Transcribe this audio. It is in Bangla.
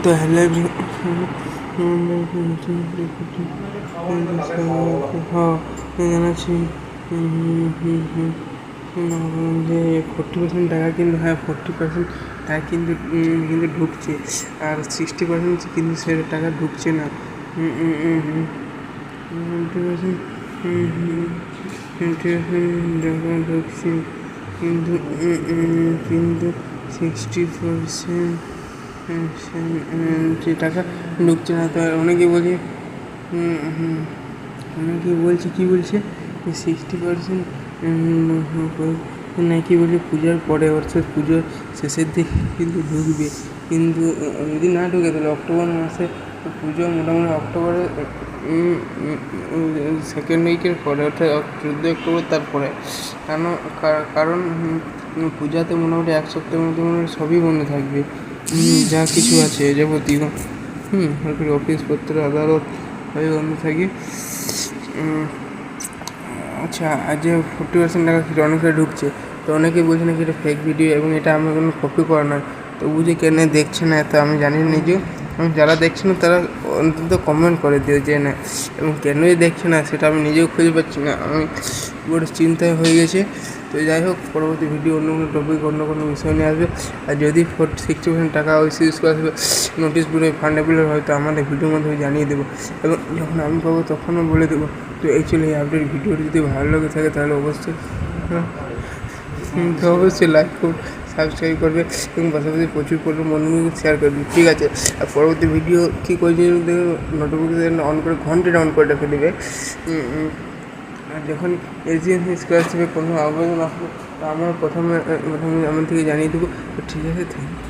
তো হেলে জানাচ্ছি যে 40% টাকা কিন্তু, হ্যাঁ 40% টাকা কিন্তু কিন্তু ঢুকছে, আর 60% কিন্তু সে টাকা ঢুকছে না। 20% টাকা ঢুকছে কিন্তু কিন্তু 60% যে টাকা ঢুকছে না। তো অনেকে বলছে অনেকে বলছে কী বলছে 60% নাকি বলে পূজার পরে, অর্থাৎ পুজোর শেষের দিকে কিন্তু ঢুকবে। কিন্তু যদি না ঢুকে তাহলে অক্টোবর মাসে পুজো মোটামুটি অক্টোবরের সেকেন্ড উইকের পরে, অর্থাৎ 14 অক্টোবর তারপরে। কারণ পূজাতে মোটামুটি এক সপ্তাহের মধ্যে সবই বন্ধ থাকবে, যা কিছু আছে যাবতীয় অফিসপত্র আদালত সবই বন্ধ থাকে। আচ্ছা, আর যে 40% টাকা অনেকে ঢুকছে, তো অনেকেই বলছে নাকি এটা ফেক ভিডিও এবং এটা আমার কোনো কপি করা নয়। তো বুঝে কেন দেখছে না তো আমি জানি নিজেও, এবং যারা দেখছে না তারা অন্তত কমেন্ট করে দিও যে না, এবং কেনই দেখছে না সেটা আমি নিজেও খুঁজে পাচ্ছি না, আমি পুরো চিন্তায় হয়ে গেছে। তো যাই হোক, পরবর্তী ভিডিও অন্য কোনো টপিক অন্য কোনো বিষয় নিয়ে আসবে। আর যদি 60% টাকা ওই ইউজ করে আসবে নোটিশ বোর্ডে ফান্ডেবলের, হয়তো আমাদের ভিডিওর মাধ্যমে জানিয়ে দেবো, এবং যখন আমি পাবো তখনও বলে দেবো। তো অ্যাকচুয়ালি এই আপডেট ভিডিওটি যদি ভালো লাগে থাকে তাহলে অবশ্যই লাইক করুন, সাবস্ক্রাইব করবে, এবং পাশাপাশি প্রচুর পরিমাণ বন্ধুদের শেয়ার করবে, ঠিক আছে? আর পরবর্তী ভিডিও কী করছে নোটিফিকেশান অন করে ঘন্টাটা অন করে রেখে দেবে। আর যখন এসডিএম স্কলারশিপে কোনো আবেদন আসবে তো আমার প্রথমে আমার থেকে জানিয়ে দেবো। তো ঠিক আছে, থ্যাংক ইউ।